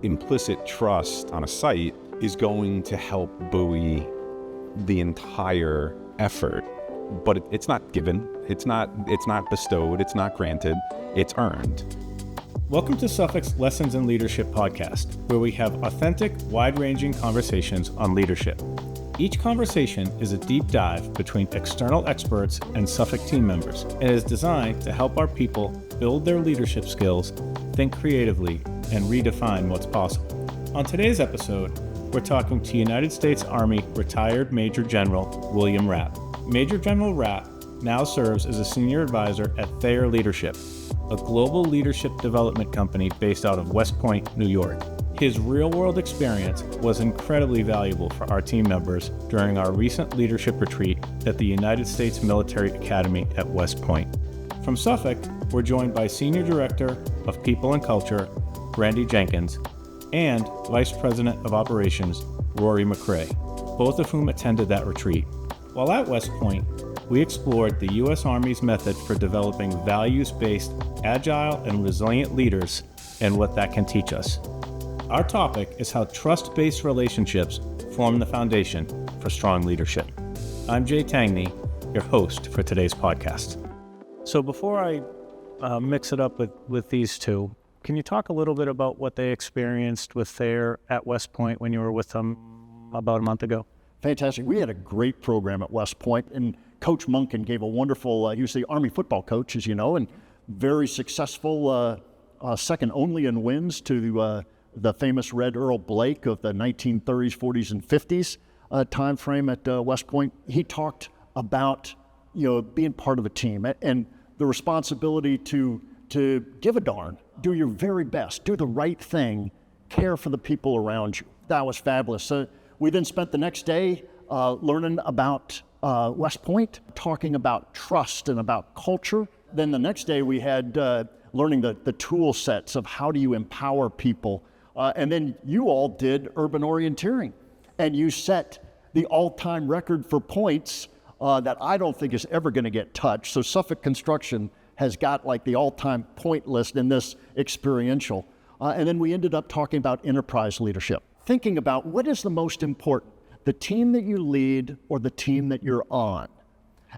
implicit trust on a site is going to help buoy the entire effort. But it's not given, it's not bestowed, it's not granted, it's earned. Welcome to Suffolk's Lessons in Leadership podcast, where we have authentic, wide-ranging conversations on leadership. Each conversation is a deep dive between external experts and Suffolk team members and is designed to help our people build their leadership skills, think creatively, and redefine what's possible. On today's episode, we're talking to United States Army retired Major General William Rapp. Major General Rapp now serves as a senior advisor at Thayer Leadership, a global leadership development company based out of West Point, New York. His real-world experience was incredibly valuable for our team members during our recent leadership retreat at the United States Military Academy at West Point. From Suffolk, we're joined by Senior Director of People and Culture, Brandy Jenkins, and Vice President of Operations, Rory MacRae, both of whom attended that retreat. While at West Point, we explored the U.S. Army's method for developing values-based, agile, and resilient leaders and what that can teach us. Our topic is how trust-based relationships form the foundation for strong leadership. I'm Jay Tangney, your host for today's podcast. So before I mix it up with these two, can you talk a little bit about what they experienced with Thayer at West Point when you were with them about a month ago? Fantastic. We had a great program at West Point, and Coach Monken gave a wonderful, he was the Army football coach, as you know, and very successful, second only in wins to the famous Red Earl Blake of the 1930s, 40s, and 50s time frame at West Point. He talked about, being part of a team and the responsibility to give a darn, do your very best, do the right thing, care for the people around you. That was fabulous. So we then spent the next day learning about West Point, talking about trust and about culture. Then the next day we had learning the tool sets of how do you empower people. And then you all did urban orienteering, and you set the all-time record for points that I don't think is ever going to get touched. So Suffolk Construction has got like the all-time point list in this experiential. And then we ended up talking about enterprise leadership, thinking about what is the most important, the team that you lead or the team that you're on.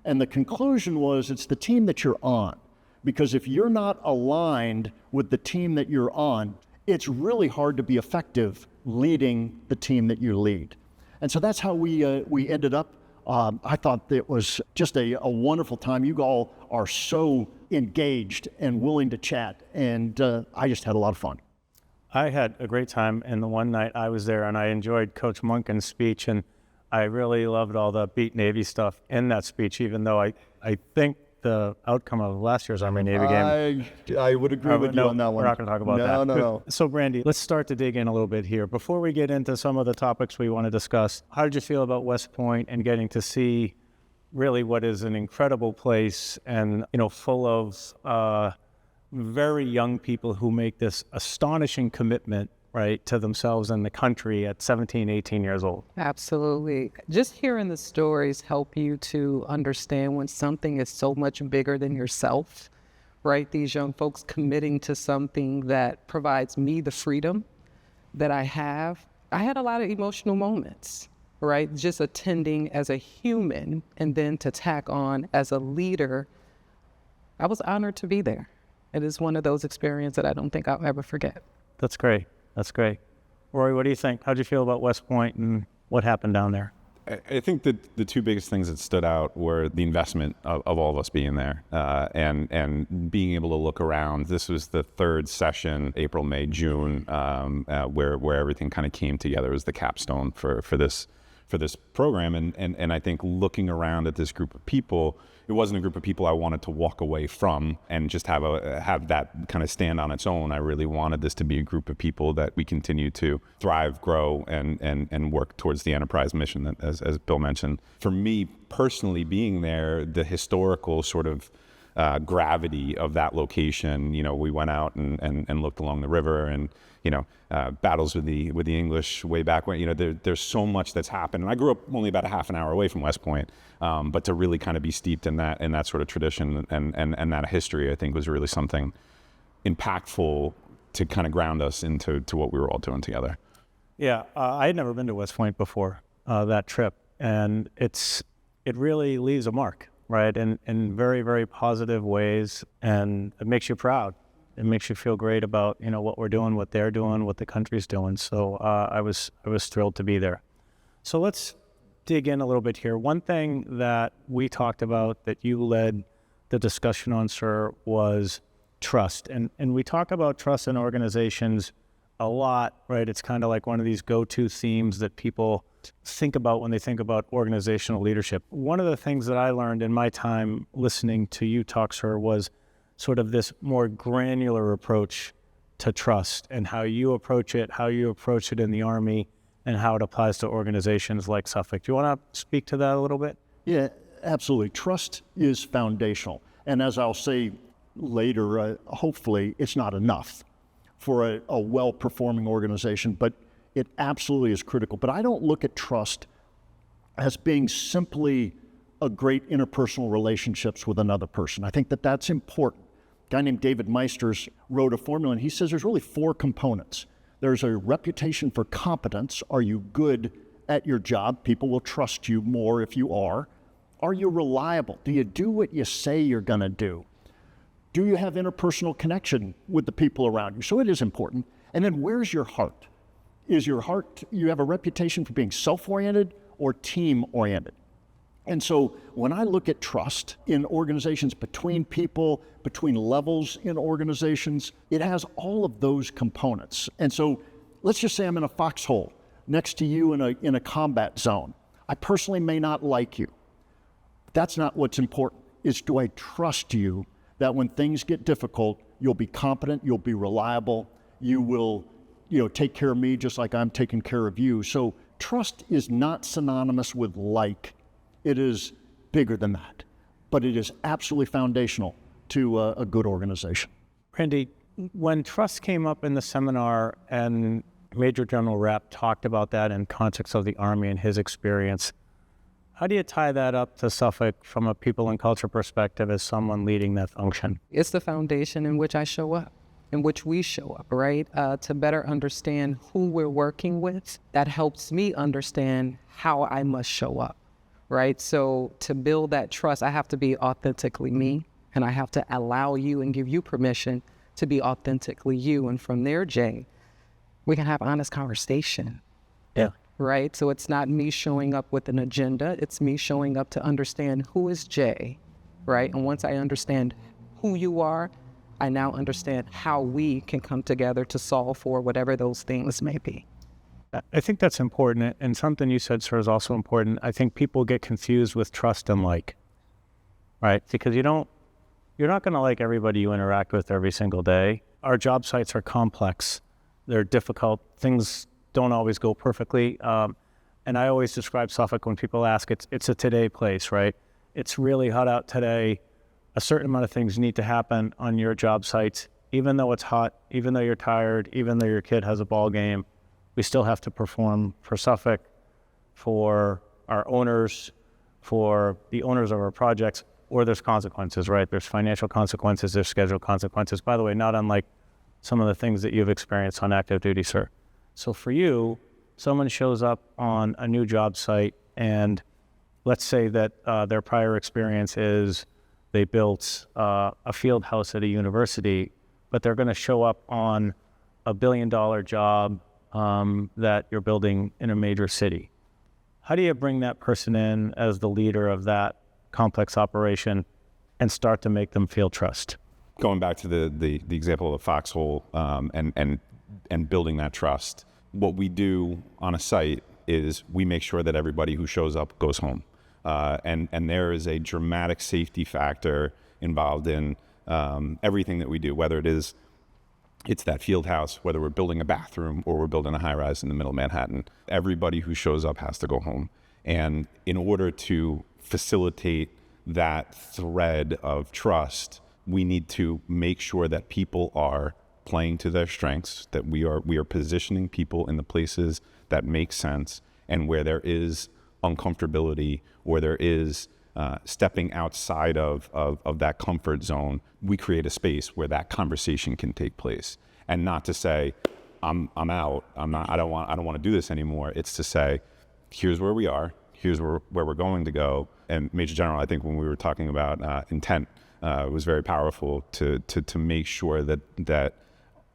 And the conclusion was it's the team that you're on, because if you're not aligned with the team that you're on, it's really hard to be effective leading the team that you lead. And so that's how we ended up. I thought it was just a wonderful time. You all are so engaged and willing to chat, and I just had a lot of fun. I had a great time, and the one night I was there, and I enjoyed Coach Monken's speech, and I really loved all the Beat Navy stuff in that speech, even though I think the outcome of last year's Army-Navy game. I would agree with you on that one. We're not going to talk about that. No. So Brandy, let's start to dig in a little bit here. Before we get into some of the topics we want to discuss, how did you feel about West Point and getting to see really what is an incredible place and, full of very young people who make this astonishing commitment, right, to themselves and the country at 17, 18 years old? Absolutely. Just hearing the stories help you to understand when something is so much bigger than yourself, right? These young folks committing to something that provides me the freedom that I have. I had a lot of emotional moments, right? Just attending as a human and then to tack on as a leader. I was honored to be there. It is one of those experiences that I don't think I'll ever forget. That's great. That's great. Rory, what do you think? How'd you feel about West Point and what happened down there? I think that the two biggest things that stood out were the investment of all of us being there and being able to look around. This was the third session, April, May, June, where everything kind of came together. It was the capstone for this program. And I think looking around at this group of people, it wasn't a group of people I wanted to walk away from and just have that kind of stand on its own. I really wanted this to be a group of people that we continue to thrive, grow, and work towards the enterprise mission, that, as Bill mentioned. For me personally, being there, the historical sort of gravity of that location, we went out and looked along the river and, battles with the English way back when, there's so much that's happened. And I grew up only about a half an hour away from West Point, but to really kind of be steeped in that sort of tradition and that history, I think was really something impactful to kind of ground us into what we were all doing together. Yeah, I had never been to West Point before that trip, and it really leaves a mark, right? In very, very positive ways, and it makes you proud. It makes you feel great about, what we're doing, what they're doing, what the country's doing. So I was thrilled to be there. So let's dig in a little bit here. One thing that we talked about that you led the discussion on, sir, was trust. And we talk about trust in organizations a lot, right? It's kind of like one of these go-to themes that people think about when they think about organizational leadership. One of the things that I learned in my time listening to you talk, sir, was sort of this more granular approach to trust and how you approach it in the Army, and how it applies to organizations like Suffolk. Do you want to speak to that a little bit? Yeah, absolutely. Trust is foundational. And as I'll say later, hopefully it's not enough for a well-performing organization, but it absolutely is critical. But I don't look at trust as being simply a great interpersonal relationships with another person. I think that that's important. A guy named David Meisters wrote a formula, and he says there's really 4 components. There's a reputation for competence. Are you good at your job? People will trust you more if you are. Are you reliable? Do you do what you say you're going to do? Do you have interpersonal connection with the people around you? So it is important. And then where's your heart? Is your heart, you have a reputation for being self-oriented or team-oriented? And so when I look at trust in organizations, between people, between levels in organizations, it has all of those components. And so let's just say I'm in a foxhole next to you in a combat zone. I personally may not like you. That's not what's important. It's, do I trust you that when things get difficult, you'll be competent, you'll be reliable, you will take care of me just like I'm taking care of you. So trust is not synonymous with like. It is bigger than that, but it is absolutely foundational to a good organization. Brandy, when trust came up in the seminar and Major General Rapp talked about that in context of the Army and his experience, how do you tie that up to Suffolk from a people and culture perspective as someone leading that function? It's the foundation in which I show up, in which we show up, right? To better understand who we're working with, that helps me understand how I must show up. Right? So to build that trust, I have to be authentically me, and I have to allow you and give you permission to be authentically you. And from there, Jay, we can have honest conversation. Yeah. Right? So it's not me showing up with an agenda. It's me showing up to understand who is Jay, right? And once I understand who you are, I now understand how we can come together to solve for whatever those things may be. I think that's important, and something you said, sir, is also important. I think people get confused with trust and like, right? Because you're not going to like everybody you interact with every single day. Our job sites are complex. They're difficult. Things don't always go perfectly. And I always describe Suffolk when people ask, it's a today place, right? It's really hot out today. A certain amount of things need to happen on your job sites. Even though it's hot, even though you're tired, even though your kid has a ball game, we still have to perform for Suffolk, for our owners, for the owners of our projects, or there's consequences, right? There's financial consequences, there's schedule consequences. By the way, not unlike some of the things that you've experienced on active duty, sir. So for you, someone shows up on a new job site, and let's say that their prior experience is they built a field house at a university, but they're going to show up on a $1 billion job that you're building in a major city. How do you bring that person in as the leader of that complex operation and start to make them feel trust? Going back to the example of the foxhole and building that trust, what we do on a site is we make sure that everybody who shows up goes home. And there is a dramatic safety factor involved in everything that we do, whether it's that field house, whether we're building a bathroom or we're building a high-rise in the middle of Manhattan. Everybody who shows up has to go home. And in order to facilitate that thread of trust, we need to make sure that people are playing to their strengths, that we are positioning people in the places that make sense, and where there is uncomfortability, where there is stepping outside of that comfort zone, we create a space where that conversation can take place. and not to say, I'm out. I don't want to do this anymore. It's to say, here's where we are. Here's where we're going to go. And Major General, I think when we were talking about intent, was very powerful to make sure that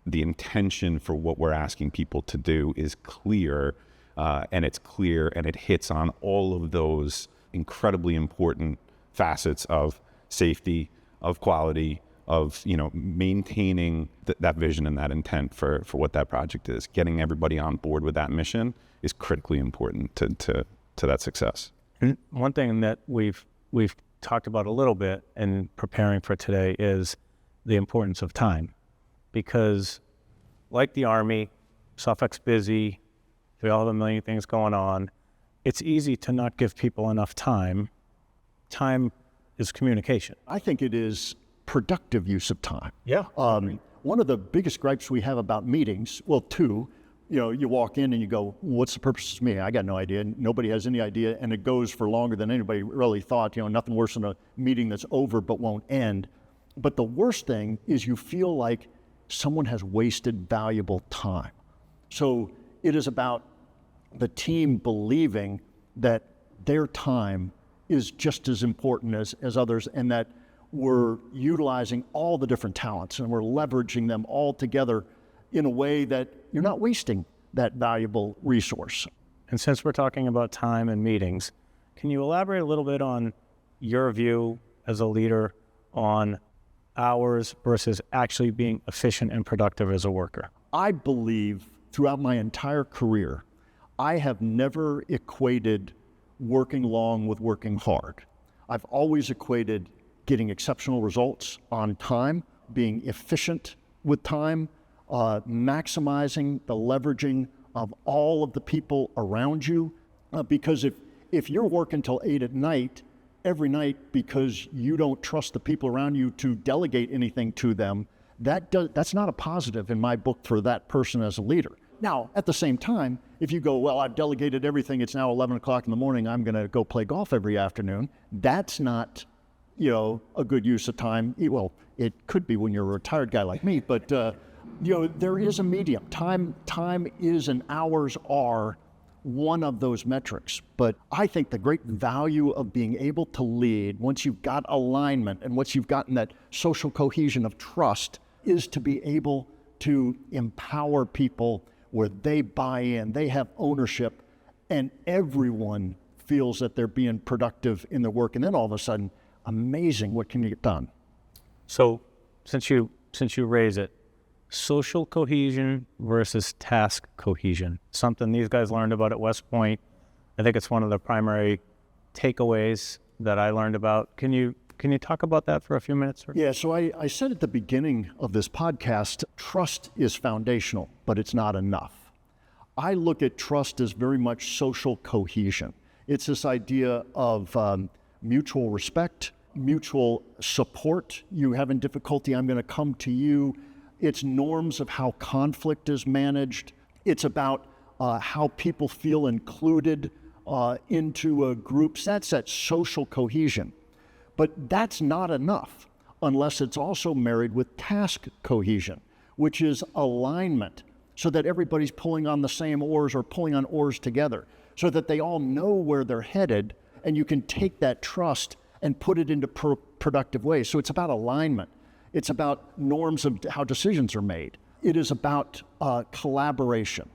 the intention for what we're asking people to do is clear, and it's clear, and it hits on all of those incredibly important facets of safety, of quality, of maintaining that vision and that intent for what that project is. Getting everybody on board with that mission is critically important to that success. And one thing that we've talked about a little bit in preparing for today is the importance of time, because like the Army, Suffolk's busy, we all have a million things going on. It's easy to not give people enough time. Time is communication. I think it is productive use of time. Yeah. One of the biggest gripes we have about meetings, well, two, you walk in and you go, what's the purpose of me? I got no idea. Nobody has any idea. And it goes for longer than anybody really thought. Nothing worse than a meeting that's over but won't end. But the worst thing is you feel like someone has wasted valuable time. So it is about the team believing that their time is just as important as others, and that we're utilizing all the different talents and we're leveraging them all together in a way that you're not wasting that valuable resource. And since we're talking about time and meetings, can you elaborate a little bit on your view as a leader on hours versus actually being efficient and productive as a worker? I believe throughout my entire career, I have never equated working long with working hard. I've always equated getting exceptional results on time, being efficient with time, maximizing the leveraging of all of the people around you. Because if you're working till 8 at night, every night, because you don't trust the people around you to delegate anything to them, that's not a positive in my book for that person as a leader. Now, at the same time, if you go, well, I've delegated everything, it's now 11 o'clock in the morning, I'm going to go play golf every afternoon, that's not, a good use of time. Well, it could be when you're a retired guy like me, but, there is a medium. Time is and hours are one of those metrics. But I think the great value of being able to lead, once you've got alignment and once you've gotten that social cohesion of trust, is to be able to empower people where they buy in, they have ownership, and everyone feels that they're being productive in their work. And then all of a sudden, amazing what can get done. So since you raise it, social cohesion versus task cohesion, something these guys learned about at West Point. I think it's one of the primary takeaways that I learned about. Can you talk about that for a few minutes? Yeah, so I said at the beginning of this podcast, trust is foundational, but it's not enough. I look at trust as very much social cohesion. It's this idea of mutual respect, mutual support. You having difficulty, I'm going to come to you. It's norms of how conflict is managed. It's about how people feel included into groups. That's that social cohesion. But that's not enough unless it's also married with task cohesion, which is alignment, so that everybody's pulling on the same oars or pulling on oars together, so that they all know where they're headed, and you can take that trust and put it into productive ways. So it's about alignment. It's about norms of how decisions are made. It is about collaboration.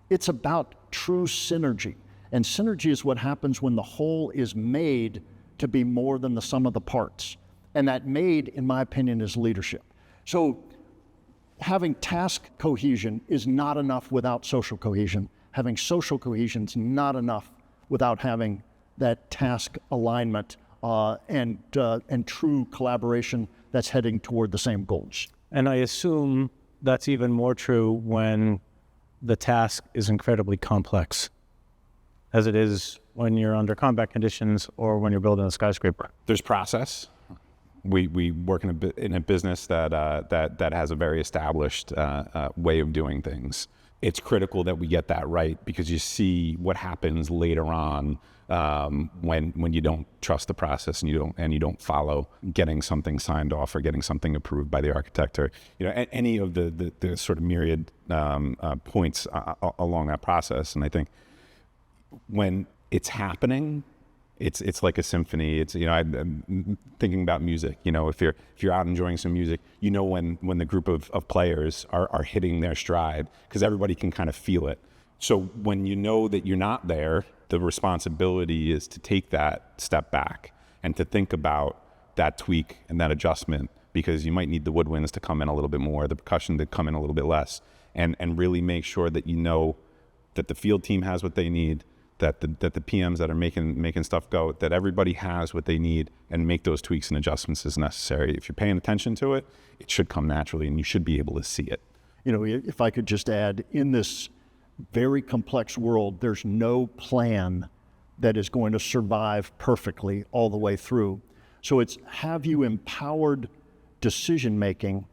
It's about true synergy. And synergy is what happens when the whole is made to be more than the sum of the parts. And that made, in my opinion, is leadership. So having task cohesion is not enough without social cohesion. Having social cohesion is not enough without having that task alignment and true collaboration that's heading toward the same goals. And I assume that's even more true when the task is incredibly complex, as it is when you're under combat conditions or when you're building a skyscraper. There's process. We work in a business that has a very established way of doing things. it's critical that we get that right, because you see what happens later on when you don't trust the process and you don't follow getting something signed off or getting something approved by the architect, or any of the sort of myriad points along that process. And I think when it's happening, it's like a symphony. It's I'm thinking about music. If you're out enjoying some music, when the group of players are hitting their stride, because everybody can kind of feel it. So when you know that you're not there, the responsibility is to take that step back and to think about that tweak and that adjustment, because you might need the woodwinds to come in a little bit more, the percussion to come in a little bit less, and really make sure that that the field team has what they need, that the PMs that are making stuff go, that everybody has what they need, and make those tweaks and adjustments as necessary. If you're paying attention to it, it should come naturally, and you should be able to see it. If I could just add, in this very complex world, there's no plan that is going to survive perfectly all the way through. So it's, have you empowered decision making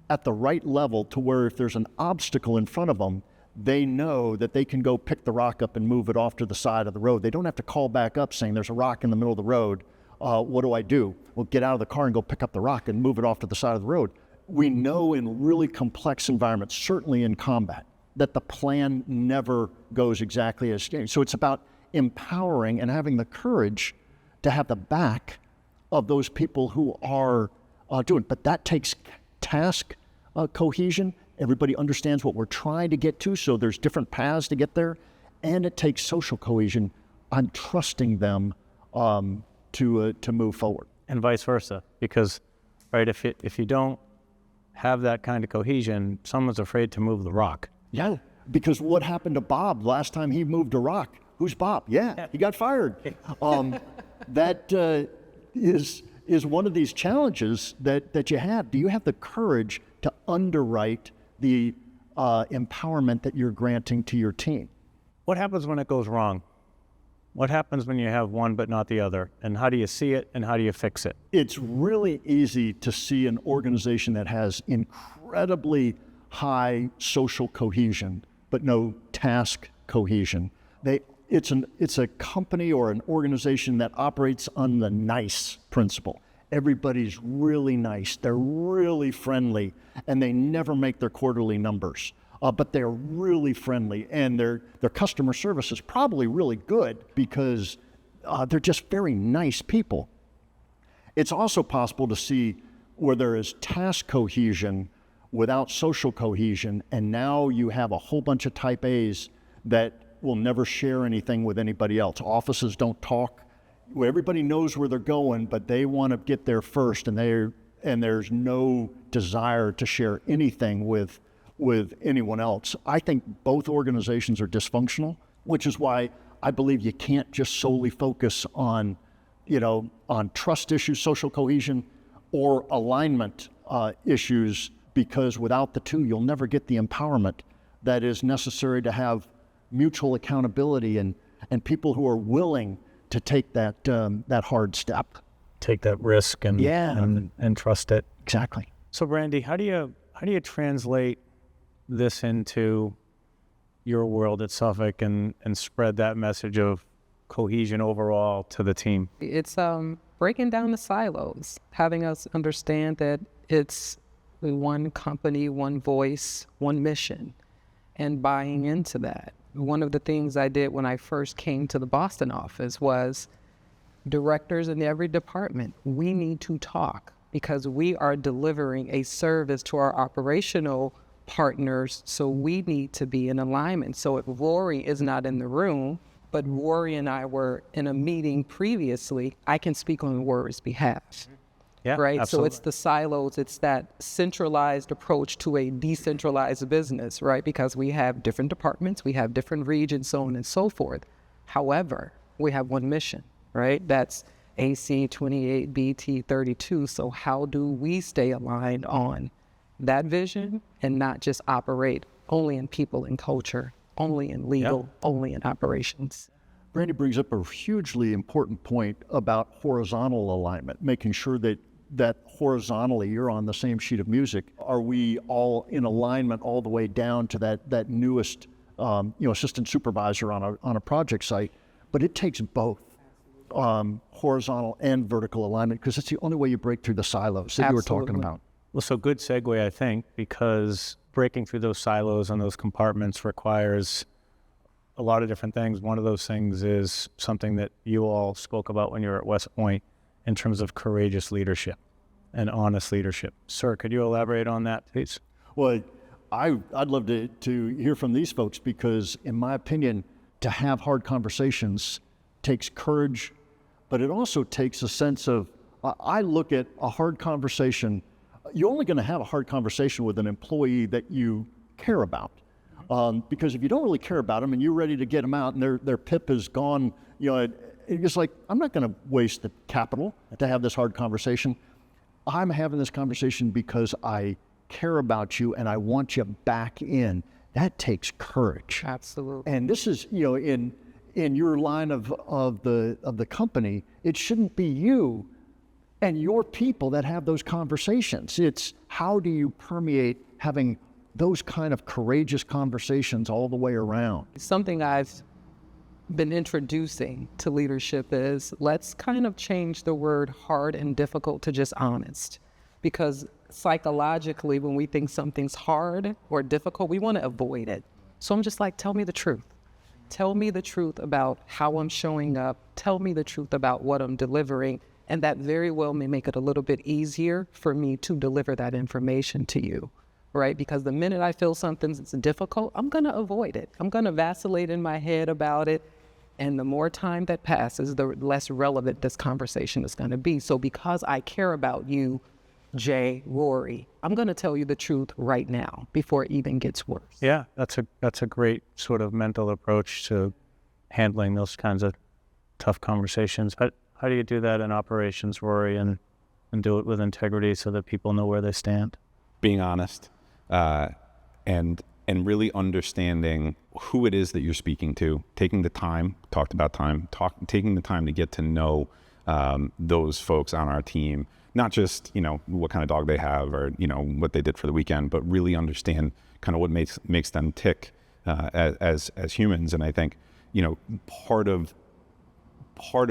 at the right level to where if there's an obstacle in front of them, they know that they can go pick the rock up and move it off to the side of the road. They don't have to call back up saying there's a rock in the middle of the road. What do I do? Well, get out of the car and go pick up the rock and move it off to the side of the road. We know in really complex environments, certainly in combat, that the plan never goes exactly as stated. So it's about empowering and having the courage to have the back of those people who are doing it. But that takes task cohesion. Everybody understands what we're trying to get to, so there's different paths to get there. And it takes social cohesion. I'm trusting them to move forward. And vice versa, because if you don't have that kind of cohesion, someone's afraid to move the rock. Yeah, because what happened to Bob last time he moved a rock? Who's Bob? Yeah, he got fired. That is one of these challenges that you have. Do you have the courage to underwrite the empowerment that you're granting to your team? What happens when it goes wrong? What happens when you have one but not the other? And how do you see it, and how do you fix it? It's really easy to see an organization that has incredibly high social cohesion but no task cohesion. It's a company or an organization that operates on the nice principle. Everybody's really nice, they're really friendly, and they never make their quarterly numbers. But they're really friendly, and their customer service is probably really good because they're just very nice people. It's also possible to see where there is task cohesion without social cohesion, and now you have a whole bunch of type A's that will never share anything with anybody else. Offices don't talk. Everybody knows where they're going, but they want to get there first, and there's no desire to share anything with anyone else. I think both organizations are dysfunctional, which is why I believe you can't just solely focus on trust issues, social cohesion, or alignment issues, because without the two, you'll never get the empowerment that is necessary to have mutual accountability and people who are willing to take that hard step. Take that risk and trust it. Exactly. So Brandy, how do you translate this into your world at Suffolk and spread that message of cohesion overall to the team? It's breaking down the silos, having us understand that it's one company, one voice, one mission, and buying into that. One of the things I did when I first came to the Boston office was directors in every department, we need to talk because we are delivering a service to our operational partners, so we need to be in alignment. So if Rory is not in the room, but Rory and I were in a meeting previously, I can speak on Rory's behalf. Yeah, right. Absolutely. So it's the silos, it's that centralized approach to a decentralized business, right? Because we have different departments, we have different regions, so on and so forth. However, we have one mission, right? That's AC 28, BT 32. So how do we stay aligned on that vision and not just operate only in people and culture, only in legal, only in operations? Brandy brings up a hugely important point about horizontal alignment, making sure that that horizontally you're on the same sheet of music? Are we all in alignment all the way down to that newest assistant supervisor on a project site? But it takes both horizontal and vertical alignment, because it's the only way you break through the silos that you were talking about. Well, so good segue, I think, because breaking through those silos and those compartments requires a lot of different things. One of those things is something that you all spoke about when you were at West Point in terms of courageous leadership and honest leadership. Sir, could you elaborate on that, please? Well, I'd love to hear from these folks, because in my opinion, to have hard conversations takes courage, but it also takes a sense of, I look at a hard conversation, you're only going to have a hard conversation with an employee that you care about. Because if you don't really care about them and you're ready to get them out and their PIP is gone, it's like, I'm not going to waste the capital to have this hard conversation. I'm having this conversation because I care about you and I want you back in. That takes courage. Absolutely. And this is, in your line of the company, it shouldn't be you and your people that have those conversations. It's how do you permeate having those kind of courageous conversations all the way around. Something I've been introducing to leadership is, let's kind of change the word hard and difficult to just honest. Because psychologically, when we think something's hard or difficult, we want to avoid it. So I'm just like, tell me the truth. Tell me the truth about how I'm showing up. Tell me the truth about what I'm delivering. And that very well may make it a little bit easier for me to deliver that information to you. Right? Because the minute I feel something's difficult, I'm going to avoid it. I'm going to vacillate in my head about it. And the more time that passes, the less relevant this conversation is going to be. So because I care about you, Jay, Rory, I'm going to tell you the truth right now before it even gets worse. Yeah, that's a great sort of mental approach to handling those kinds of tough conversations. How do you do that in operations, Rory, and do it with integrity so that people know where they stand? Being honest. And really understanding who it is that you're speaking to, taking the time, taking the time to get to know those folks on our team, not just, what kind of dog they have or, what they did for the weekend, but really understand kind of what makes them tick as humans. And I think, part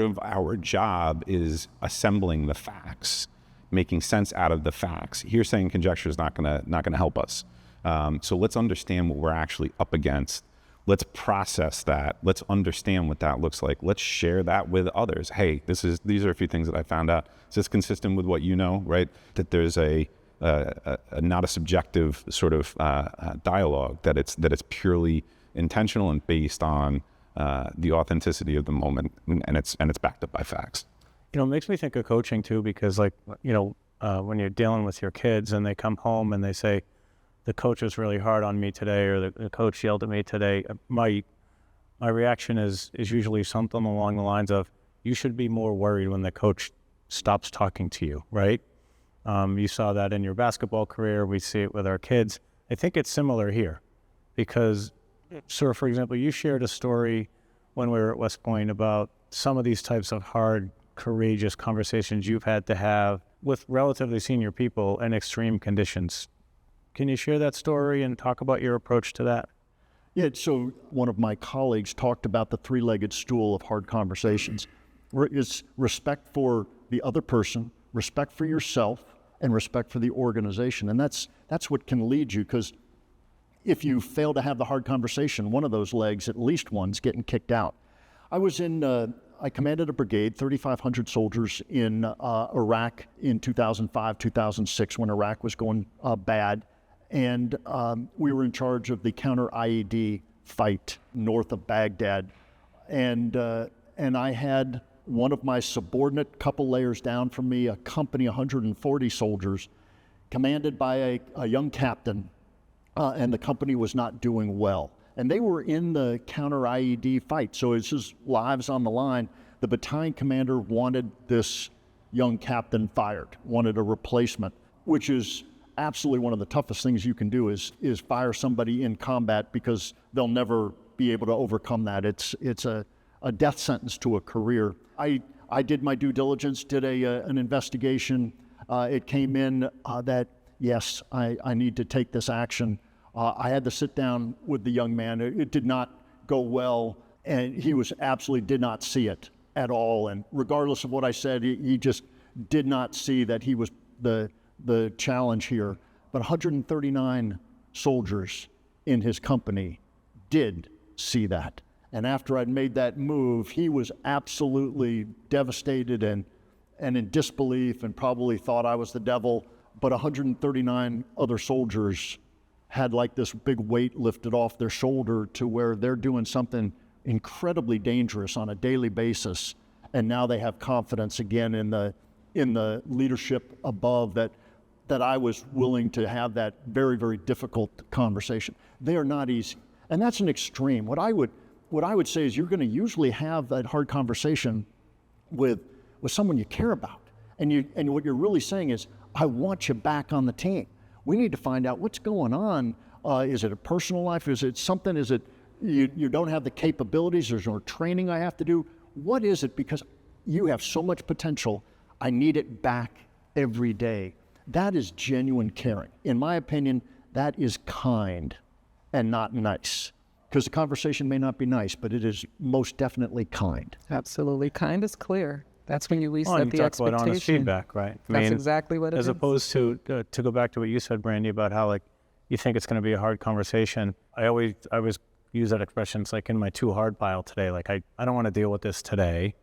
of our job is assembling the facts, making sense out of the facts. Hearsay and conjecture is not gonna help us. So let's understand what we're actually up against. Let's process that. Let's understand what that looks like. Let's share that with others. Hey, these are a few things that I found out. Is this consistent with what you know, right? That there's a not a subjective sort of dialogue, that it's purely intentional and based on the authenticity of the moment, and it's backed up by facts. It makes me think of coaching too, because when you're dealing with your kids and they come home and they say, the coach was really hard on me today, or the coach yelled at me today, my reaction is usually something along the lines of, you should be more worried when the coach stops talking to you, right? You saw that in your basketball career. We see it with our kids. I think it's similar here, because, sir, for example, you shared a story when we were at West Point about some of these types of hard, courageous conversations you've had to have with relatively senior people in extreme conditions. Can you share that story and talk about your approach to that? Yeah, so one of my colleagues talked about the three-legged stool of hard conversations. It's respect for the other person, respect for yourself, and respect for the organization. And that's what can lead you, because if you fail to have the hard conversation, one of those legs, at least one's getting kicked out. I commanded a brigade, 3,500 soldiers in Iraq in 2005, 2006, when Iraq was going bad. And we were in charge of the counter-IED fight north of Baghdad. And I had one of my subordinate, couple layers down from me, a company, 140 soldiers, commanded by a young captain, and the company was not doing well. And they were in the counter-IED fight, so it's just lives on the line. The battalion commander wanted this young captain fired, wanted a replacement, which is absolutely one of the toughest things you can do is fire somebody in combat, because they'll never be able to overcome that. It's a death sentence to a career. I did my due diligence, did an investigation, it came in that, yes, I need to take this action. I had to sit down with the young man. It did not go well, and he was absolutely did not see it at all. And regardless of what I said, he just did not see that he was the challenge here. But 139 soldiers in his company did see that. And after I'd made that move, he was absolutely devastated and in disbelief and probably thought I was the devil. But 139 other soldiers had like this big weight lifted off their shoulder to where they're doing something incredibly dangerous on a daily basis. And now they have confidence again in the leadership above that I was willing to have that very, very difficult conversation. They are not easy. And that's an extreme. What I would say is you're going to usually have that hard conversation with someone you care about. And what you're really saying is, I want you back on the team. We need to find out what's going on. Is it a personal life? Is it something? Is it you don't have the capabilities? There's no training I have to do? What is it? Because you have so much potential. I need it back every day. That is genuine caring. In my opinion, that is kind and not nice. Because the conversation may not be nice, but it is most definitely kind. Absolutely. Kind is clear. That's when you reset Well, you the talk expectation. about honest feedback, right? That's exactly what it is. As opposed to go back to what you said, Brandy, about how like you think it's going to be a hard conversation. I always use that expression. It's like in my too hard pile today. Like I don't want to deal with this today.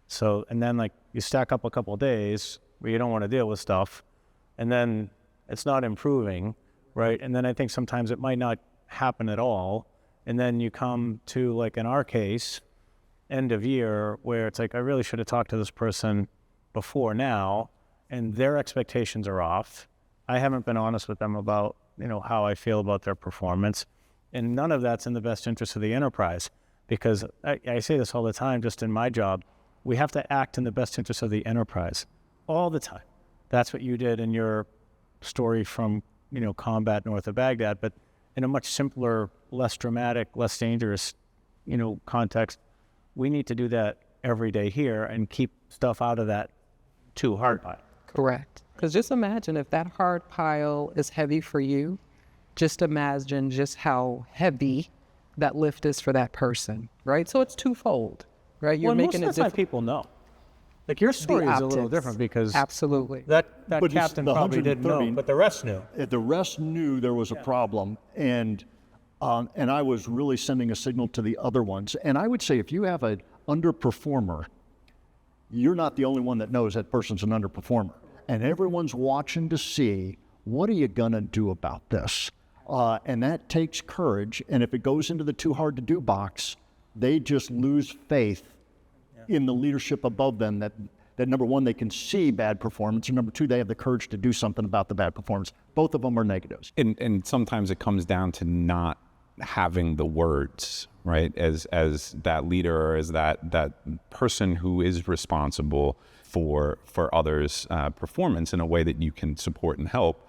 So, and then like you stack up a couple of days where you don't want to deal with stuff, and then it's not improving, right? And then I think sometimes it might not happen at all. And then you come to, like in our case, end of year, where it's like, I really should have talked to this person before now, and their expectations are off. I haven't been honest with them about, how I feel about their performance. And none of that's in the best interest of the enterprise, because I say this all the time, just in my job, we have to act in the best interest of the enterprise all the time. That's what you did in your story from, combat north of Baghdad, but in a much simpler, less dramatic, less dangerous, context, we need to do that every day here and keep stuff out of that too hard pile. Correct. Because just imagine if that hard pile is heavy for you, just imagine just how heavy that lift is for that person, right? So it's twofold, right? You're making most of the time people know. Like your story is a little different because absolutely that But captain the probably didn't know, 130 but the rest knew. The rest knew there was a problem, and I was really sending a signal to the other ones. And I would say if you have an underperformer, you're not the only one that knows that person's an underperformer. And everyone's watching to see, what are you going to do about this? And that takes courage. And if it goes into the too hard to do box, they just lose faith in the leadership above them that number one, they can see bad performance, and number two, they have the courage to do something about the bad performance. Both of them are negatives. And sometimes it comes down to not having the words, right? As that leader, or as that person who is responsible for others' performance in a way that you can support and help.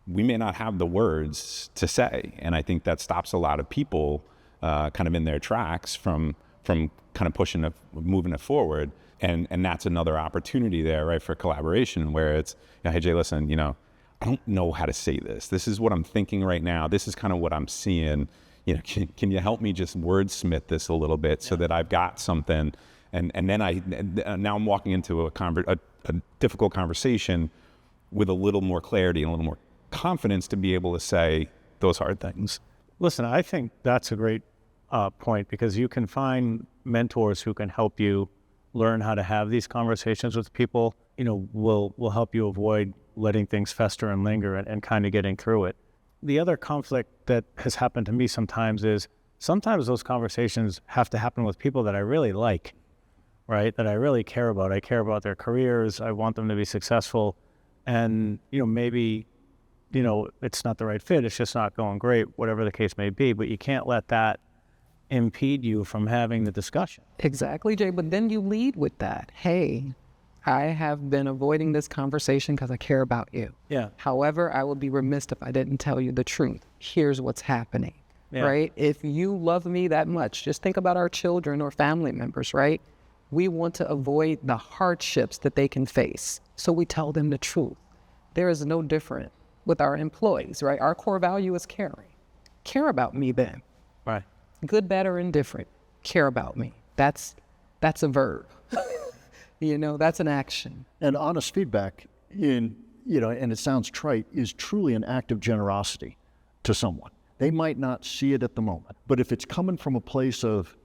We may not have the words to say, and I think that stops a lot of people kind of in their tracks from kind of moving it forward. And that's another opportunity there, right, for collaboration, where it's, hey, Jay, listen, I don't know how to say this. This is what I'm thinking right now. This is kind of what I'm seeing. Can you help me just wordsmith this a little bit so that I've got something? And then now I'm walking into a difficult conversation with a little more clarity and a little more confidence to be able to say those hard things. Listen, I think that's a great point, because you can find mentors who can help you learn how to have these conversations with people, will help you avoid letting things fester and linger and kind of getting through it. The other conflict that has happened to me sometimes is sometimes those conversations have to happen with people that I really like, right? That I really care about. I care about their careers. I want them to be successful. And, maybe, it's not the right fit. It's just not going great, whatever the case may be. But you can't let that impede you from having the discussion. Exactly, Jay. But then you lead with that. Hey, I have been avoiding this conversation because I care about you. Yeah. However, I would be remiss if I didn't tell you the truth. Here's what's happening, right? If you love me that much, just think about our children or family members, right? We want to avoid the hardships that they can face. So we tell them the truth. There is no different with our employees, right? Our core value is caring. Care about me then. Right. Good, bad, or indifferent. Care about me. That's a verb. That's an action. And honest feedback and it sounds trite, is truly an act of generosity to someone. They might not see it at the moment, but if it's coming from a place of,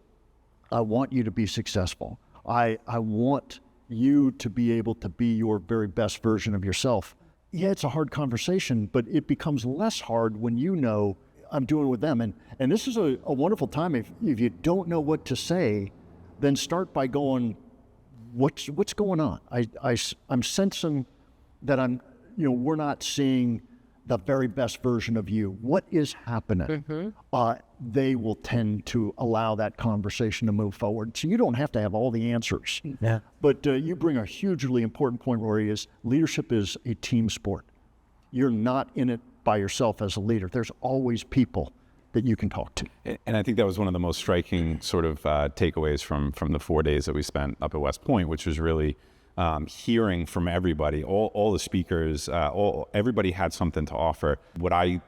I want you to be successful. I want you to be able to be your very best version of yourself. Yeah, it's a hard conversation, but it becomes less hard when you know I'm doing it with them. And this is a wonderful time. If you don't know what to say, then start by going, what's going on? I'm sensing that we're not seeing the very best version of you. What is happening? Mm-hmm. They will tend to allow that conversation to move forward. So you don't have to have all the answers. Yeah. But you bring a hugely important point, Rory, is leadership is a team sport. You're not in it by yourself as a leader. There's always people that you can talk to. And I think that was one of the most striking sort of takeaways from the 4 days that we spent up at West Point, which was really hearing from everybody, all the speakers, everybody had something to offer. What I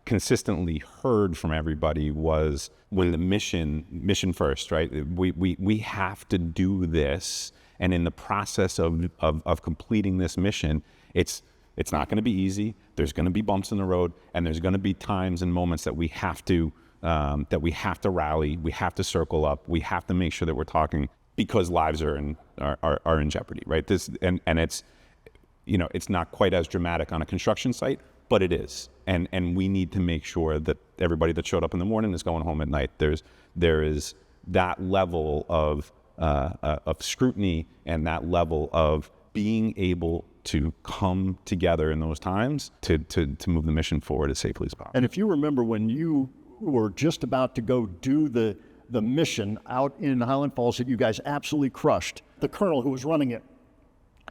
consistently heard from everybody was when the mission first, right? We have to do this, and in the process of completing this mission, it's not going to be easy. There's going to be bumps in the road, and there's going to be times and moments that we have to rally, we have to circle up, we have to make sure that we're talking, because lives are in jeopardy, right? It's it's not quite as dramatic on a construction site, but it is, and we need to make sure that everybody that showed up in the morning is going home at night. There is that level of scrutiny and that level of being able to come together in those times to move the mission forward as safely as possible. And if you remember when you were just about to go do the mission out in Highland Falls that you guys absolutely crushed, the colonel who was running it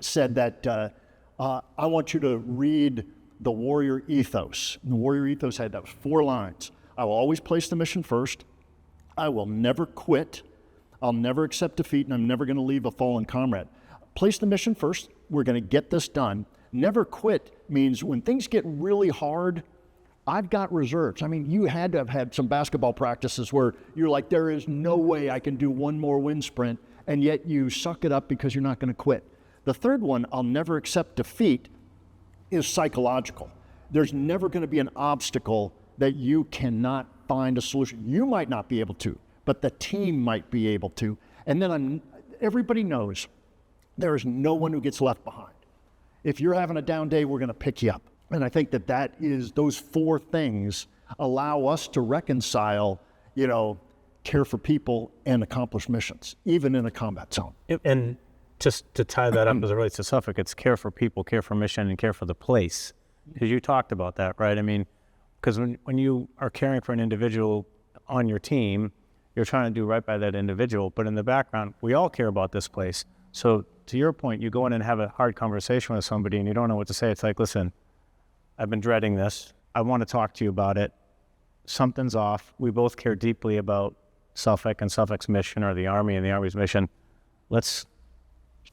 said that I want you to read the warrior ethos. And the warrior ethos had those 4 lines. I will always place the mission first. I will never quit. I'll never accept defeat, and I'm never going to leave a fallen comrade. Place the mission first. We're going to get this done. Never quit means when things get really hard, I've got reserves. I mean, you had to have had some basketball practices where you're like, there is no way I can do one more wind sprint, and yet you suck it up because you're not going to quit. The third one, I'll never accept defeat, is psychological. There's never going to be an obstacle that you cannot find a solution. You might not be able to, but the team might be able to. And then everybody knows there is no one who gets left behind. If you're having a down day, we're going to pick you up. And I think that is those 4 things allow us to reconcile, care for people and accomplish missions, even in a combat zone. And just to tie that up as it relates to Suffolk, it's care for people, care for mission, and care for the place. Because you talked about that, right? I mean, because when you are caring for an individual on your team, you're trying to do right by that individual. But in the background, we all care about this place. So to your point, you go in and have a hard conversation with somebody and you don't know what to say. It's like, listen, I've been dreading this. I want to talk to you about it. Something's off. We both care deeply about Suffolk and Suffolk's mission, or the Army and the Army's mission. Let's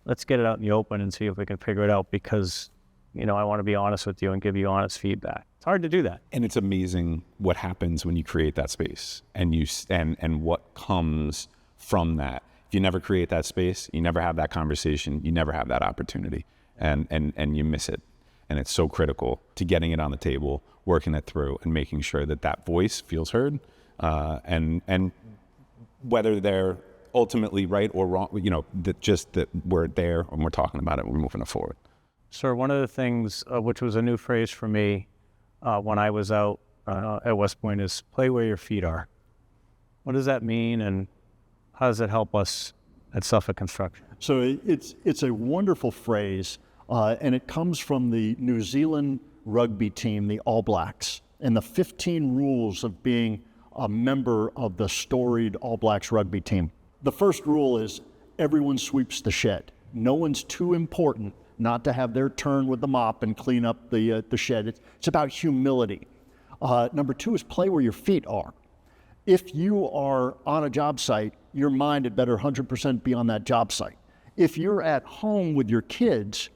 get it out in the open and see if we can figure it out, because, I want to be honest with you and give you honest feedback. It's hard to do that. And it's amazing what happens when you create that space and what comes from that. If you never create that space, you never have that conversation, you never have that opportunity, and you miss it. And it's so critical to getting it on the table, working it through, and making sure that voice feels heard, and whether they're ultimately right or wrong, that we're there and we're talking about it, we're moving it forward. Sir, one of the things, which was a new phrase for me when I was out at West Point, is play where your feet are. What does that mean, and how does it help us at Suffolk Construction? So it's a wonderful phrase, and it comes from the New Zealand rugby team, the All Blacks, and the 15 rules of being a member of the storied All Blacks rugby team. The first rule is everyone sweeps the shed. No one's too important not to have their turn with the mop and clean up the shed. It's about humility. Number 2 is play where your feet are. If you are on a job site your mind had better 100% be on that job site. If you're at home with your kids,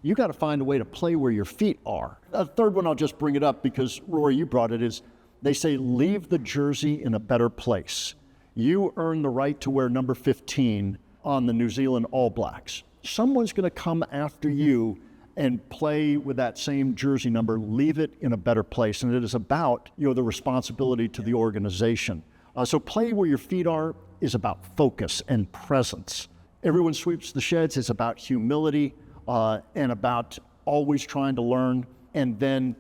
you got to find a way to play where your feet are. A third one, I'll just bring it up because, Rory, you brought it, is they say leave the jersey in a better place. You earn the right to wear number 15 on the New Zealand All Blacks. Someone's going to come after you and play with that same jersey number. Leave it in a better place. And it is about, the responsibility to the organization. So play where your feet are is about focus and presence. Everyone sweeps the sheds. It's about humility and about always trying to learn. And then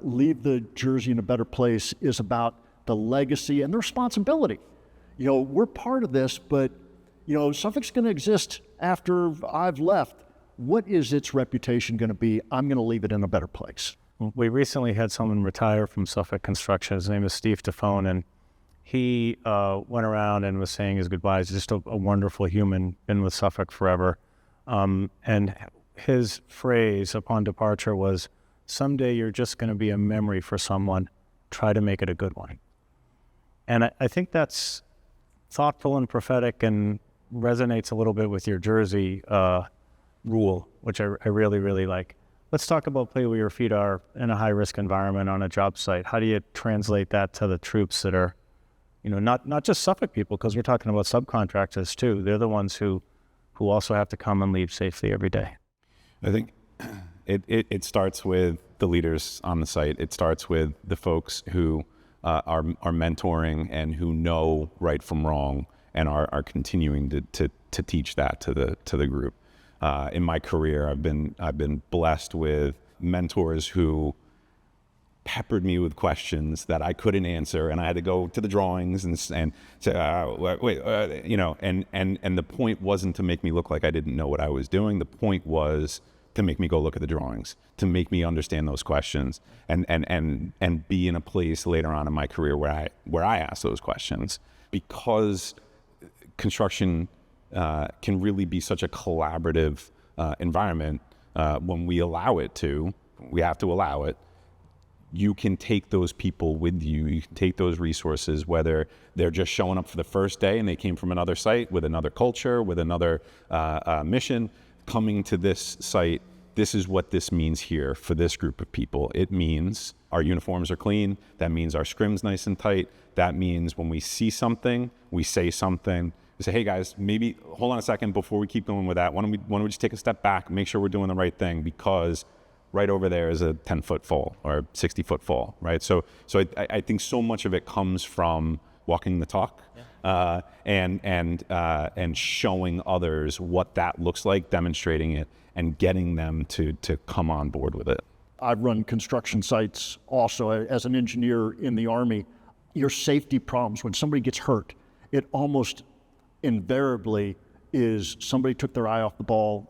leave the jersey in a better place is about the legacy and the responsibility. We're part of this, but Suffolk's going to exist after I've left. What is its reputation going to be? I'm going to leave it in a better place. We recently had someone retire from Suffolk Construction. His name is Steve Tafone, and he went around and was saying his goodbyes. Just a wonderful human, been with Suffolk forever. And his phrase upon departure was, someday you're just going to be a memory for someone. Try to make it a good one. And I think that's thoughtful and prophetic and resonates a little bit with your jersey rule, which I really, really like. Let's talk about play where your feet are in a high-risk environment on a job site. How do you translate that to the troops that are, not just Suffolk people, because we're talking about subcontractors too. They're the ones who also have to come and leave safely every day. I think it starts with the leaders on the site. It starts with the folks who are mentoring and who know right from wrong and are continuing to teach that to the group. In my career, I've been blessed with mentors who peppered me with questions that I couldn't answer, and I had to go to the drawings and say, and the point wasn't to make me look like I didn't know what I was doing. The point was to make me go look at the drawings, to make me understand those questions, and be in a place later on in my career where I ask those questions, because construction can really be such a collaborative environment when we allow it to. We have to allow it. You can take those people with you. You can take those resources, whether they're just showing up for the first day and they came from another site with another culture, with another mission, coming to this site. This is what this means here for this group of people. It means our uniforms are clean. That means our scrim's nice and tight. That means when we see something, we say something. We say, hey guys, maybe hold on a second before we keep going with that. Why don't we just take a step back, make sure we're doing the right thing, because right over there is a 10-foot fall or 60-foot fall, right? So I think so much of it comes from walking the talk, and showing others what that looks like, demonstrating it, and getting them to come on board with it. I've run construction sites also as an engineer in the Army. Your safety problems, when somebody gets hurt, it almost invariably is somebody took their eye off the ball.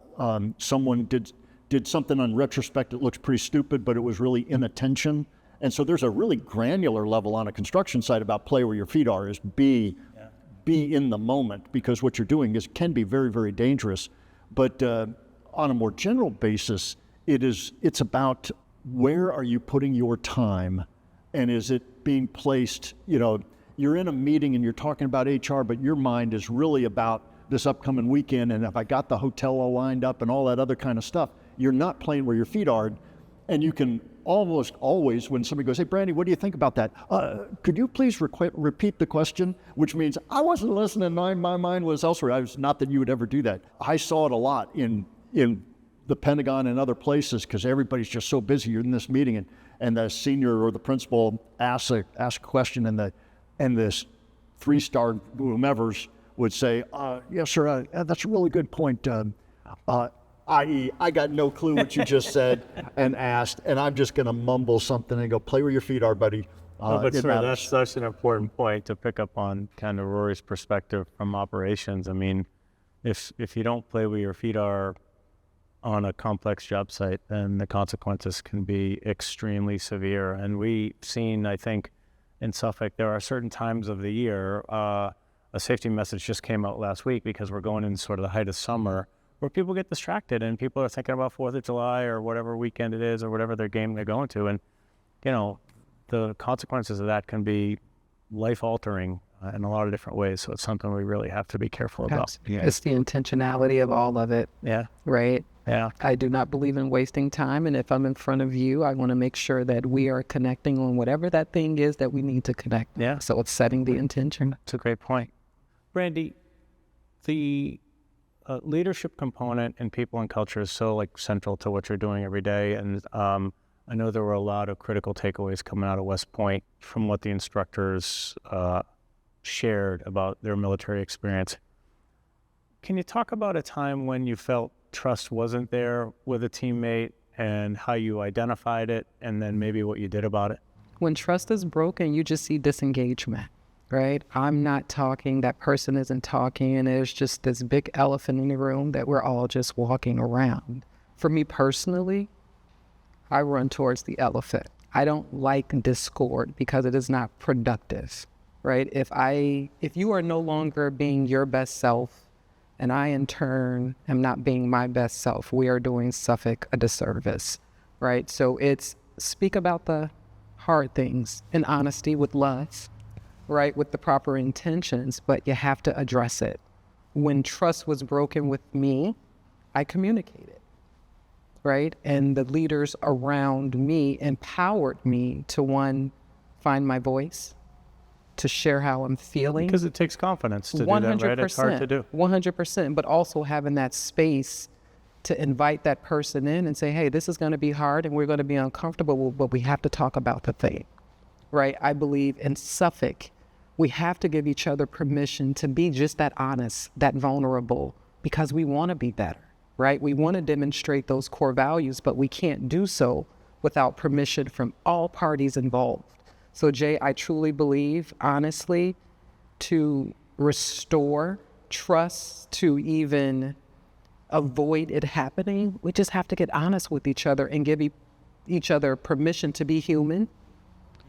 Someone did something on retrospect that looks pretty stupid, but it was really inattention. And so there's a really granular level on a construction site about play where your feet are, is be in the moment, because what you're doing can be very, very dangerous. But on a more general basis, it's about where are you putting your time, and is it being placed, you're in a meeting and you're talking about HR, but your mind is really about this upcoming weekend, and if I got the hotel all lined up and all that other kind of stuff. You're not playing where your feet are. And you can almost always, when somebody goes, hey, Brandy, what do you think about that? Could you please repeat the question? Which means I wasn't listening, my mind was elsewhere. Not that you would ever do that. I saw it a lot in the Pentagon and other places, because everybody's just so busy. You're in this meeting, and the senior or the principal asks a question, and this 3-star whomever's would say, yes, sir, that's a really good point. I.e., I got no clue what you just said and asked, and I'm just going to mumble something and go, play where your feet are, buddy. But sir, that's such an important point to pick up on, kind of Rory's perspective from operations. I mean, if you don't play where your feet are on a complex job site, then the consequences can be extremely severe. And we've seen, I think, in Suffolk, there are certain times of the year, a safety message just came out last week, because we're going in sort of the height of summer, where people get distracted and people are thinking about 4th of July or whatever weekend it is or whatever their game they're going to. And, the consequences of that can be life-altering in a lot of different ways. So it's something we really have to be careful about. Yeah. It's the intentionality of all of it. Yeah. Right? Yeah. I do not believe in wasting time. And if I'm in front of you, I want to make sure that we are connecting on whatever that thing is that we need to connect. Yeah. So it's setting the intention. That's a great point. Brandy, the leadership component in people and culture is so central to what you're doing every day. And I know there were a lot of critical takeaways coming out of West Point from what the instructors shared about their military experience. Can you talk about a time when you felt trust wasn't there with a teammate and how you identified it and then maybe what you did about it? When trust is broken, you just see disengagement. Right? I'm not talking, that person isn't talking, and there's just this big elephant in the room that we're all just walking around. For me personally, I run towards the elephant. I don't like discord because it is not productive, right? If you are no longer being your best self, and I in turn am not being my best self, we are doing Suffolk a disservice, right? So it's speak about the hard things in honesty with love, right, with the proper intentions, but you have to address it. When trust was broken with me, I communicated, right? And the leaders around me empowered me to, one, find my voice, to share how I'm feeling. Because it takes confidence to do that, right? It's hard to do. 100%, but also having that space to invite that person in and say, hey, this is going to be hard and we're going to be uncomfortable, but we have to talk about the thing, right? I believe in Suffolk, we have to give each other permission to be just that honest, that vulnerable, because we want to be better, right? We want to demonstrate those core values, but we can't do so without permission from all parties involved. So Jay, I truly believe, honestly, to restore trust, to even avoid it happening, we just have to get honest with each other and give each other permission to be human,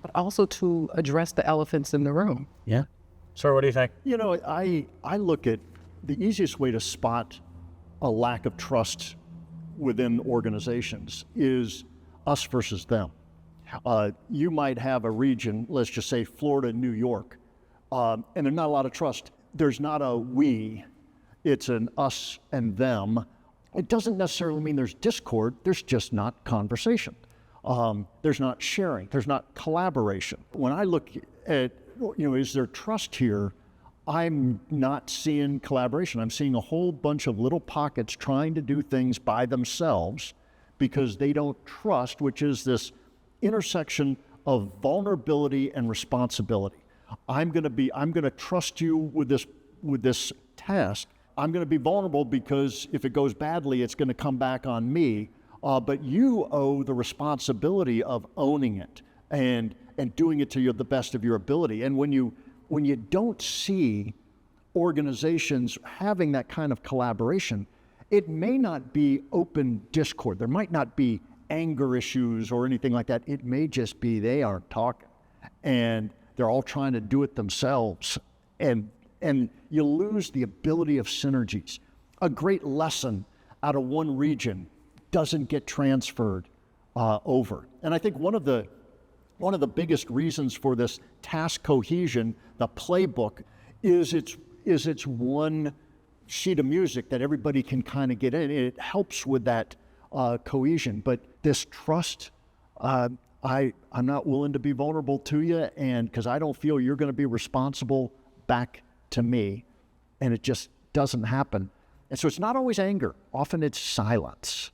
but also to address the elephants in the room. Yeah. Sir, what do you think? You know, I look at the easiest way to spot a lack of trust within organizations is us versus them. You might have a region, let's just say Florida, New York, and there's not a lot of trust. There's not a we, it's an us and them. It doesn't necessarily mean there's discord, there's just not conversation. There's not sharing, there's not collaboration. When I look at, is there trust here? I'm not seeing collaboration. I'm seeing a whole bunch of little pockets trying to do things by themselves because they don't trust, which is this intersection of vulnerability and responsibility. I'm going to trust you with this task. I'm going to be vulnerable because if it goes badly, it's going to come back on me. But you owe the responsibility of owning it and doing it to the best of your ability. And when you don't see organizations having that kind of collaboration, it may not be open discord. There might not be anger issues or anything like that. It may just be they aren't talking and they're all trying to do it themselves. And you lose the ability of synergies. A great lesson out of one region doesn't get transferred over. And I think one of the biggest reasons for this task cohesion, the playbook, is it's one sheet of music that everybody can kind of get in. It helps with that cohesion. But this trust, I'm not willing to be vulnerable to you, and because I don't feel you're going to be responsible back to me, and it just doesn't happen. And so it's not always anger. Often it's silence.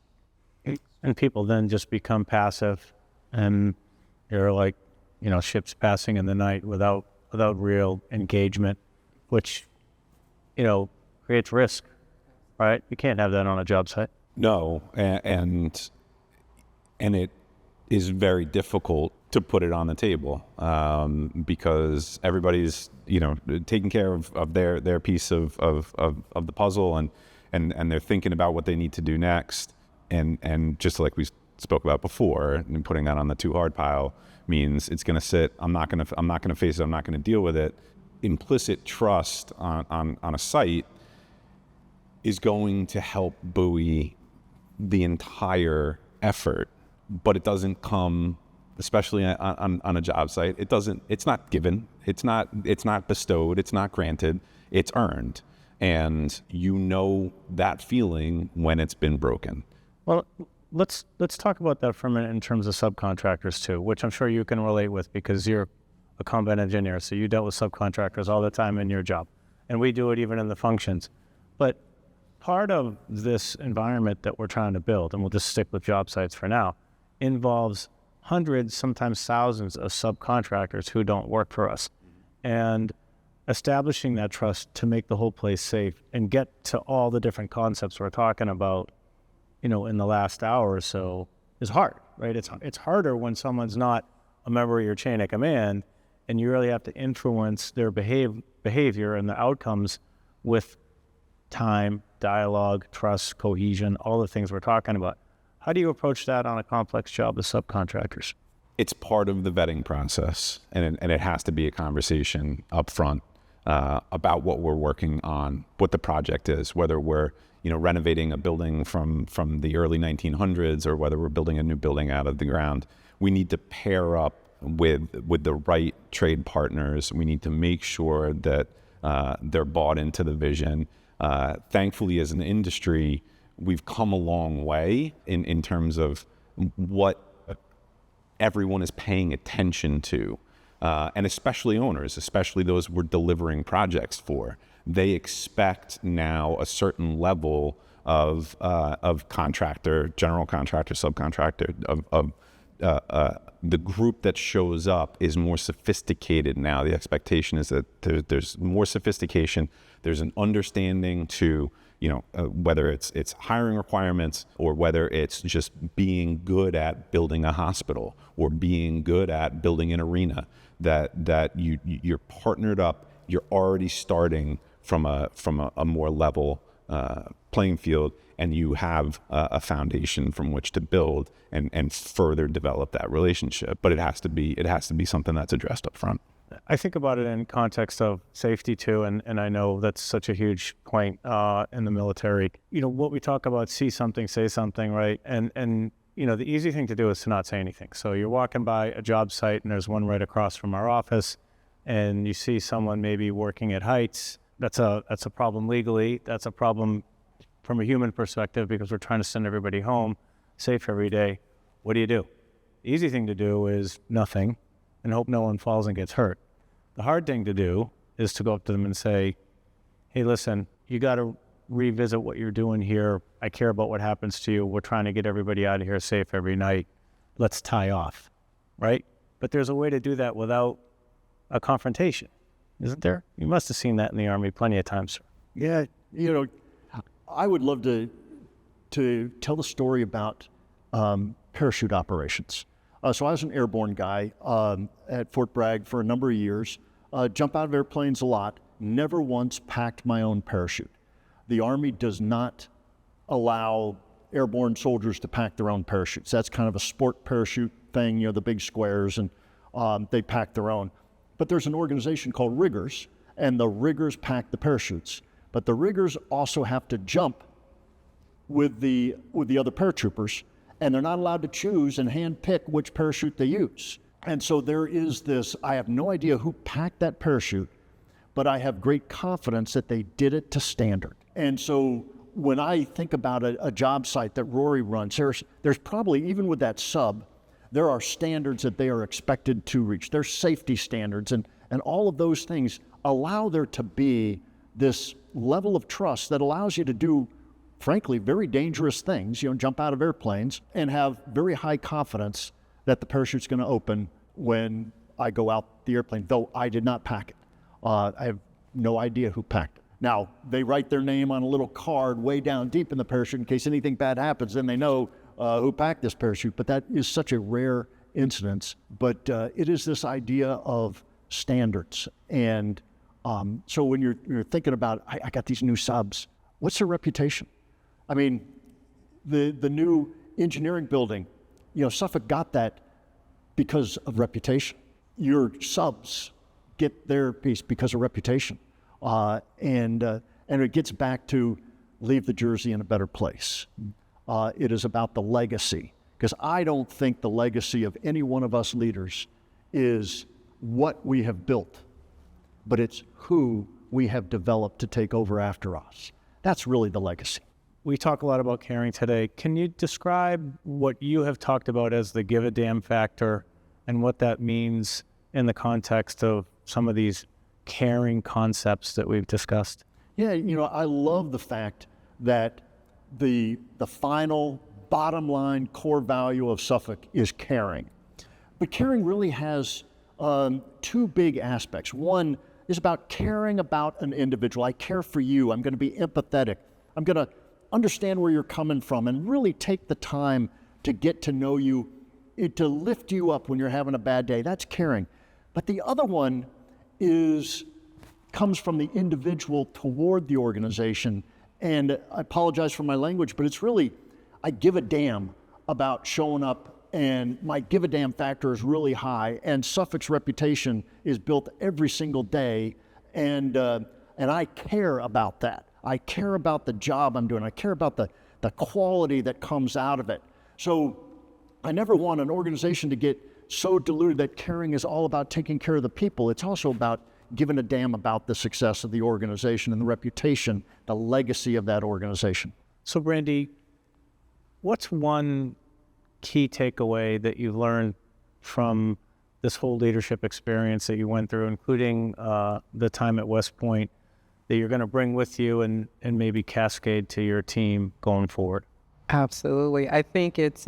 And people then just become passive, and you're like, ships passing in the night without real engagement, which, creates risk, right? You can't have that on a job site. No, and it is very difficult to put it on the table because everybody's taking care of their piece of the puzzle and they're thinking about what they need to do next, and just like we spoke about before, and putting that on the too hard pile means it's going to sit. I'm not going to face it. I'm not going to deal with it. Implicit trust on a site is going to help buoy the entire effort, but it doesn't come especially on a job site. It's not given. It's not bestowed. It's not granted. It's earned. And you know that feeling when it's been broken. Well, let's talk about that for a minute in terms of subcontractors too, which I'm sure you can relate with because you're a combat engineer, so you dealt with subcontractors all the time in your job. And we do it even in the functions. But part of this environment that we're trying to build, and we'll just stick with job sites for now, involves hundreds, sometimes thousands of subcontractors who don't work for us. And establishing that trust to make the whole place safe and get to all the different concepts we're talking about, in the last hour or so is hard, right? It's harder when someone's not a member of your chain of command and you really have to influence their behavior and the outcomes with time, dialogue, trust, cohesion, all the things we're talking about. How do you approach that on a complex job with subcontractors? It's part of the vetting process, and it has to be a conversation up front about what we're working on, what the project is, whether we're renovating a building from the early 1900s or whether we're building a new building out of the ground. We need to pair up with the right trade partners. We need to make sure that they're bought into the vision. Thankfully, as an industry, we've come a long way in terms of what everyone is paying attention to, and especially owners, especially those we're delivering projects for. They expect now a certain level of contractor, general contractor, subcontractor, of the group that shows up is more sophisticated now. The expectation is that there's more sophistication. There's an understanding to, whether it's hiring requirements or whether it's just being good at building a hospital or being good at building an arena, that you're partnered up. You're already starting from a more level playing field, and you have a foundation from which to build and further develop that relationship. But it has to be something that's addressed up front. I think about it in context of safety too, and I know that's such a huge point in the military. What we talk about, see something, say something, right? And the easy thing to do is to not say anything. So you're walking by a job site and there's one right across from our office, and you see someone maybe working at heights. That's a problem legally. That's a problem from a human perspective because we're trying to send everybody home safe every day. What do? The easy thing to do is nothing and hope no one falls and gets hurt. The hard thing to do is to go up to them and say, hey, listen, you got to revisit what you're doing here. I care about what happens to you. We're trying to get everybody out of here safe every night. Let's tie off, right? But there's a way to do that without a confrontation, isn't there? You must have seen that in the Army plenty of times, sir. Yeah, I would love to tell the story about parachute operations. So I was an airborne guy at Fort Bragg for a number of years, jump out of airplanes a lot, never once packed my own parachute. The Army does not allow airborne soldiers to pack their own parachutes. That's kind of a sport parachute thing, the big squares, and they pack their own. But there's an organization called riggers, and the riggers pack the parachutes. But the riggers also have to jump with the other paratroopers, and they're not allowed to choose and hand pick which parachute they use. And so there is this, I have no idea who packed that parachute, but I have great confidence that they did it to standard. And so when I think about a job site that Rory runs, there's probably, even with that sub, there are standards that they are expected to reach. There's safety standards, and all of those things allow there to be this level of trust that allows you to do, frankly, very dangerous things, jump out of airplanes and have very high confidence that the parachute's going to open when I go out the airplane, though I did not pack it. I have no idea who packed it. Now, they write their name on a little card way down deep in the parachute in case anything bad happens, then they know who packed this parachute, but that is such a rare incidence. But it is this idea of standards. And so when you're thinking about, I got these new subs, what's their reputation? I mean, the new engineering building, Suffolk got that because of reputation. Your subs get their piece because of reputation. And it gets back to leave the Jersey in a better place. It is about the legacy. because I don't think the legacy of any one of us leaders is what we have built, but it's who we have developed to take over after us. That's really the legacy. We talk a lot about caring today. Can you describe what you have talked about as the give a damn factor and what that means in the context of some of these caring concepts that we've discussed? Yeah, I love the fact that the final bottom line core value of Suffolk is caring. But caring really has two big aspects. One is about caring about an individual. I care for you. I'm going to be empathetic. I'm going to understand where you're coming from and really take the time to get to know you, to lift you up when you're having a bad day. That's caring. But the other one comes from the individual toward the organization. And I apologize for my language, but it's really, I give a damn about showing up, and my give a damn factor is really high, and Suffolk's reputation is built every single day, and I care about that. I care about the job I'm doing. I care about the quality that comes out of it. So I never want an organization to get so diluted that caring is all about taking care of the people. It's also about giving a damn about the success of the organization and the reputation, the legacy of that organization. So Brandy, what's one key takeaway that you learned from this whole leadership experience that you went through, including the time at West Point, that you're going to bring with you and maybe cascade to your team going forward? Absolutely. I think it's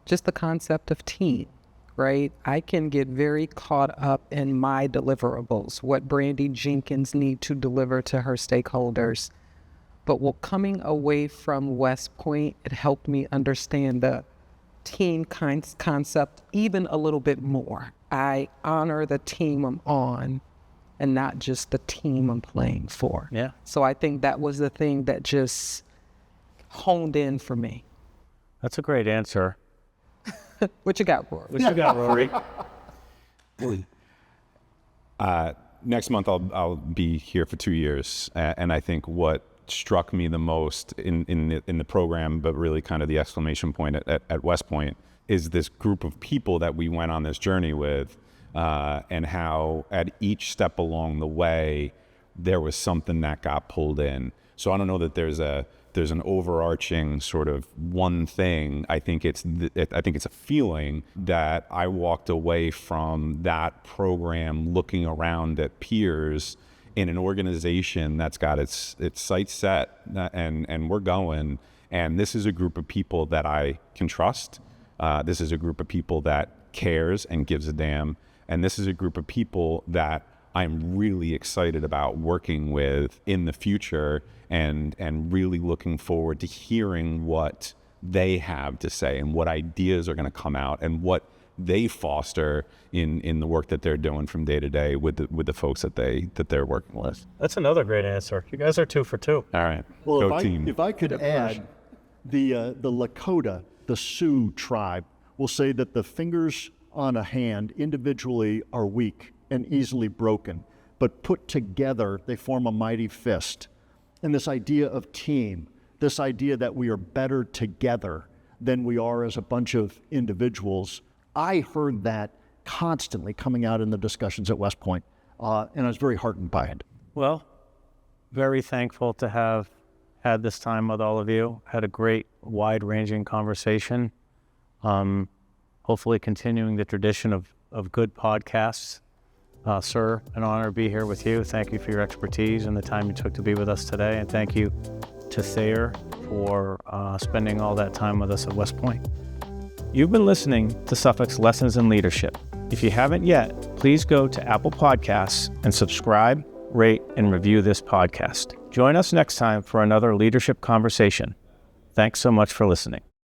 just the concept of team, right? I can get very caught up in my deliverables, what Brandy Jenkins need to deliver to her stakeholders. But coming away from West Point, it helped me understand the team concept even a little bit more. I honor the team I'm on and not just the team I'm playing for. Yeah. So I think that was the thing that just honed in for me. That's a great answer. What you got, Rory? What you got, Rory? Next month I'll be here for 2 years, and I think what struck me the most in the program, but really kind of the exclamation point at West Point, is this group of people that we went on this journey with, and how at each step along the way there was something that got pulled in. So I don't know that there's an overarching sort of one thing. I think it's a feeling that I walked away from that program looking around at peers in an organization that's got its sights set, and we're going. And this is a group of people that I can trust. This is a group of people that cares and gives a damn. And this is a group of people that I'm really excited about working with in the future, and really looking forward to hearing what they have to say and what ideas are going to come out and what they foster in the work that they're doing from day to day with the folks that they're working with. That's another great answer. You guys are 2 for 2. All right. Well, Go team. if I could add, the Lakota, the Sioux tribe, will say that the fingers on a hand individually are weak and easily broken, but put together they form a mighty fist. And this idea of team, this idea that we are better together than we are as a bunch of individuals, I heard that constantly coming out in the discussions at West Point, and I was very heartened by it. Well, very thankful to have had this time with all of you. Had a great, wide-ranging conversation. Hopefully continuing the tradition of good podcasts. Sir, an honor to be here with you. Thank you for your expertise and the time you took to be with us today. And thank you to Thayer for spending all that time with us at West Point. You've been listening to Suffolk's Lessons in Leadership. If you haven't yet, please go to Apple Podcasts and subscribe, rate, and review this podcast. Join us next time for another leadership conversation. Thanks so much for listening.